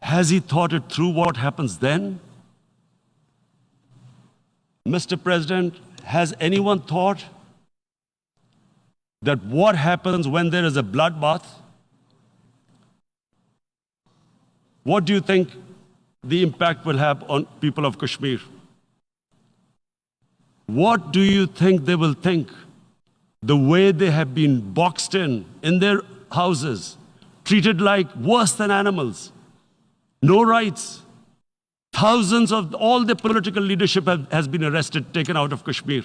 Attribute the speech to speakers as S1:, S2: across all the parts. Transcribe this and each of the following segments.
S1: Has he thought it through what happens then? Mr. President, has anyone thought that what happens when there is a bloodbath? What do you think the impact will have on people of Kashmir? What do you think they will think? The way they have been boxed in their houses, treated like worse than animals, no rights. Thousands of all the political leadership has been arrested, taken out of Kashmir.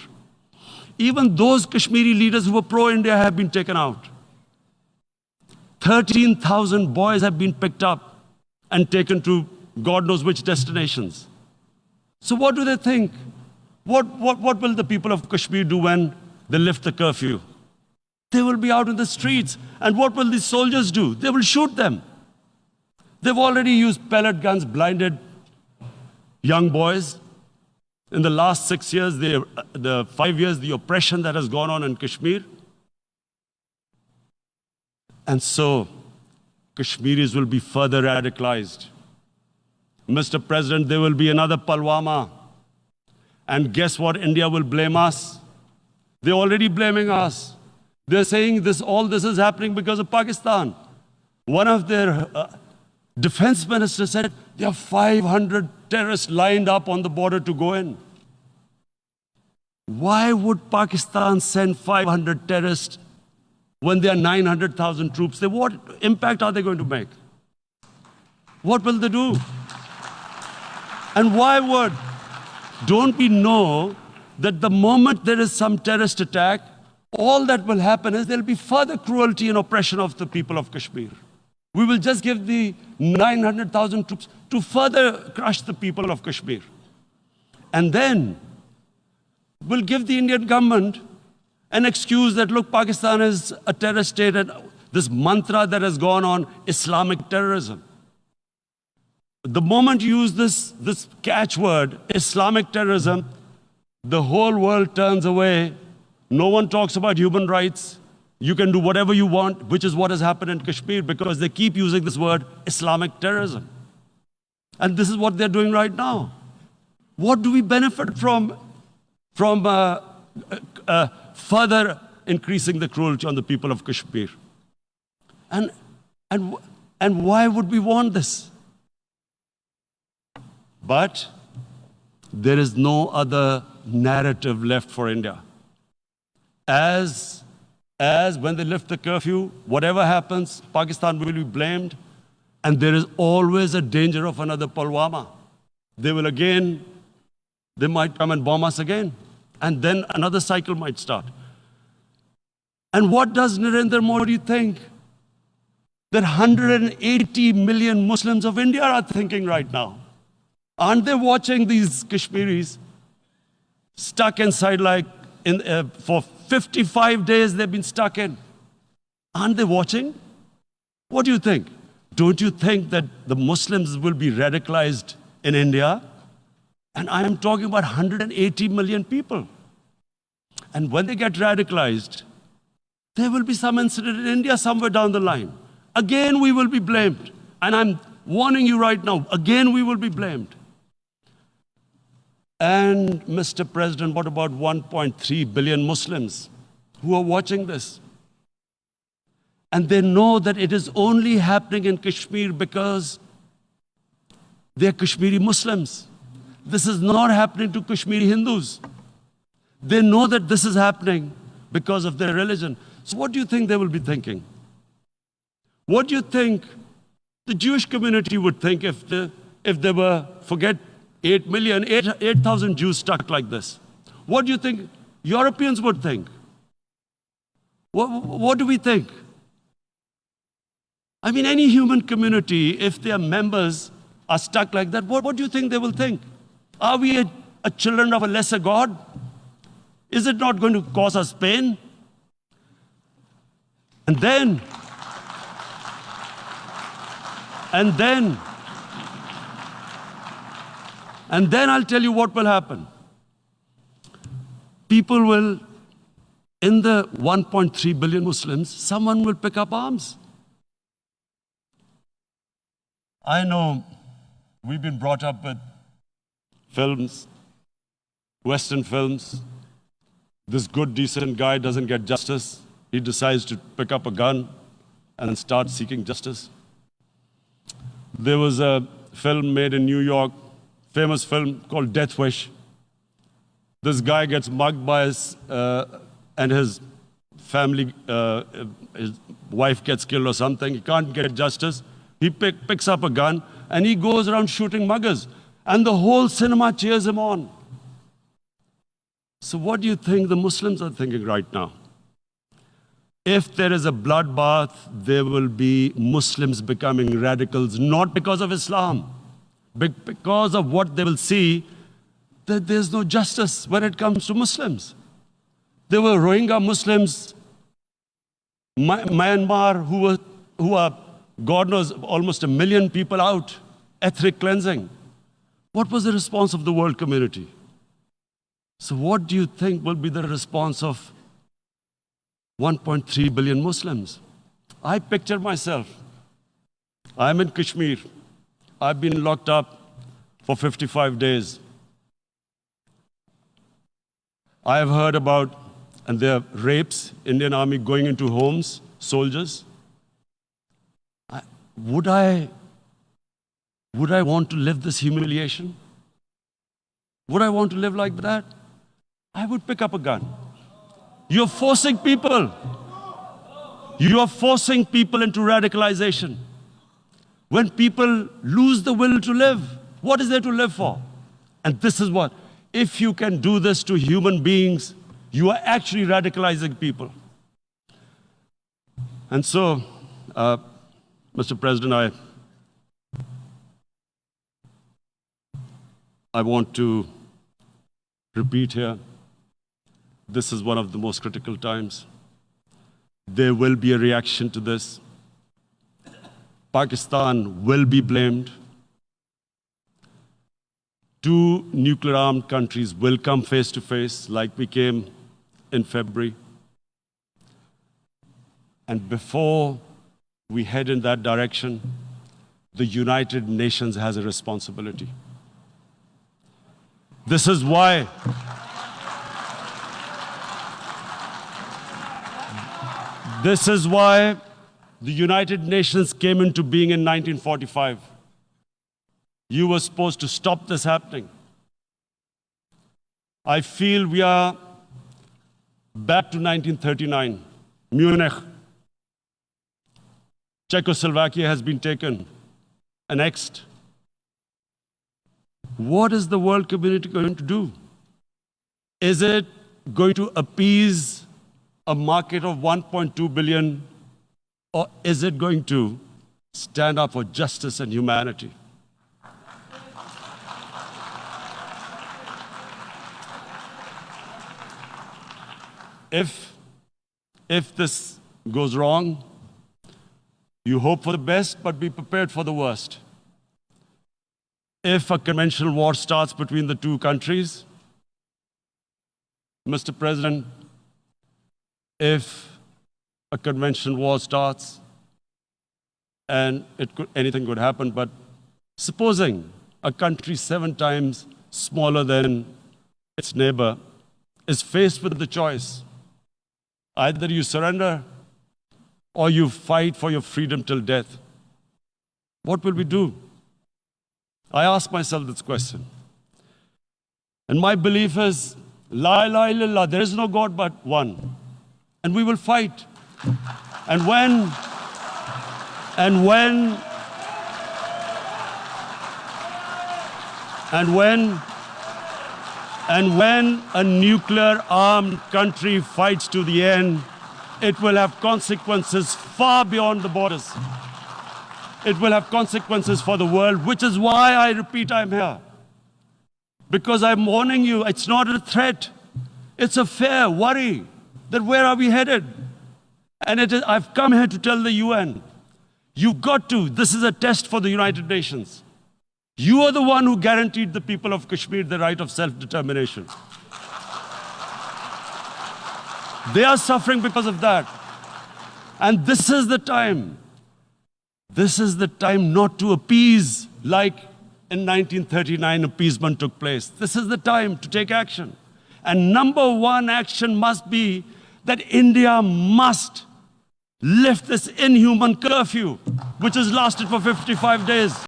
S1: Even those Kashmiri leaders who were pro-India have been taken out. 13,000 boys have been picked up and taken to God knows which destinations. So what do they think? What will the people of Kashmir do when they lift the curfew? They will be out in the streets. And what will these soldiers do? They will shoot them. They've already used pellet guns, blinded young boys. In the last 6 years, the 5 years, the oppression that has gone on in Kashmir. And so, Kashmiris will be further radicalized. Mr. President, there will be another Pulwama. And guess what? India will blame us. They're already blaming us. They're saying all this is happening because of Pakistan. One of their defense ministers said there are 500 terrorists lined up on the border to go in. Why would Pakistan send 500 terrorists when there are 900,000 troops? What impact are they going to make? What will they do? And why would? Don't we know that the moment there is some terrorist attack, all that will happen is there will be further cruelty and oppression of the people of Kashmir. We will just give the 900,000 troops to further crush the people of Kashmir. And then we'll give the Indian government an excuse that, look, Pakistan is a terrorist state, and this mantra that has gone on, Islamic terrorism. The moment you use this catchword, Islamic terrorism, the whole world turns away. No one talks about human rights. You can do whatever you want, which is what has happened in Kashmir, because they keep using this word, Islamic terrorism. And this is what they're doing right now. What do we benefit from further increasing the cruelty on the people of Kashmir? And why would we want this? But there is no other narrative left for India. As when they lift the curfew, whatever happens, Pakistan will be blamed, and there is always a danger of another Pulwama. They might come and bomb us again, and then another cycle might start. And what does Narendra Modi think? That 180 million Muslims of India are thinking right now. Aren't they watching these Kashmiris stuck inside for 55 days they've been stuck in? Aren't they watching? What do you think? Don't you think that the Muslims will be radicalized in India? And I am talking about 180 million people. And when they get radicalized, there will be some incident in India somewhere down the line. Again, we will be blamed. And I'm warning you right now, again, we will be blamed. And Mr. President, what about 1.3 billion Muslims who are watching this? And they know that it is only happening in Kashmir because they're Kashmiri Muslims. This is not happening to Kashmiri Hindus. They know that this is happening because of their religion. So what do you think they will be thinking? What do you think the Jewish community would think if they were, forget 8,000 Jews stuck like this? What do you think Europeans would think? What do we think? I mean, any human community, if their members are stuck like that, what do you think they will think? Are we a children of a lesser God? Is it not going to cause us pain? And then I'll tell you what will happen. People will, in the 1.3 billion Muslims, someone will pick up arms. I know We've been brought up with films, Western films. This good, decent guy doesn't get justice. He decides to pick up a gun and start seeking justice. There was a film made in New York, famous film called Death Wish. This guy gets mugged by and his family, his wife gets killed or something. He can't get justice. He picks up a gun and he goes around shooting muggers. And the whole cinema cheers him on. So what do you think the Muslims are thinking right now? If there is a bloodbath, there will be Muslims becoming radicals, not because of Islam, but because of what they will see, that there's no justice when it comes to Muslims. There were Rohingya Muslims, Myanmar, who are, God knows, almost 1 million people out, ethnic cleansing. What was the response of the world community? So what do you think will be the response of 1.3 billion Muslims? I picture myself. I'm in Kashmir. I've been locked up for 55 days. I have heard about, and there are rapes, Indian Army going into homes, soldiers. Would I want to live this humiliation? Would I want to live like that? I would pick up a gun. You're forcing people. You are forcing people into radicalization. When people lose the will to live, what is there to live for? And this is what, if you can do this to human beings, you are actually radicalizing people. And so, Mr. President, I want to repeat here, this is one of the most critical times. There will be a reaction to this. Pakistan will be blamed. 2 nuclear-armed countries will come face to face like we came in February. And before we head in that direction, the United Nations has a responsibility. This is why the United Nations came into being in 1945. You were supposed to stop this happening. I feel we are back to 1939. Munich. Czechoslovakia has been taken, annexed. What is the world community going to do? Is it going to appease a market of 1.2 billion, or is it going to stand up for justice and humanity? If this goes wrong, you hope for the best, but be prepared for the worst. If a conventional war starts between the 2 countries, Mr. President, if a conventional war starts, and anything could happen, but supposing a country 7 times smaller than its neighbor is faced with the choice, either you surrender or you fight for your freedom till death, what will we do? I ask myself this question. And my belief is, La ilaha illallah, there is no God but one. And we will fight. And when a nuclear-armed country fights to the end, it will have consequences far beyond the borders. It will have consequences for the world, which is why I repeat I'm here. Because I'm warning you, it's not a threat. It's a fair worry that where are we headed? And I've come here to tell the UN, you've got to, this is a test for the United Nations. You are the one who guaranteed the people of Kashmir the right of self-determination. They are suffering because of that. And this is the time. This is the time not to appease like in 1939 appeasement took place. This is the time to take action. And number one action must be that India must lift this inhuman curfew, which has lasted for 55 days.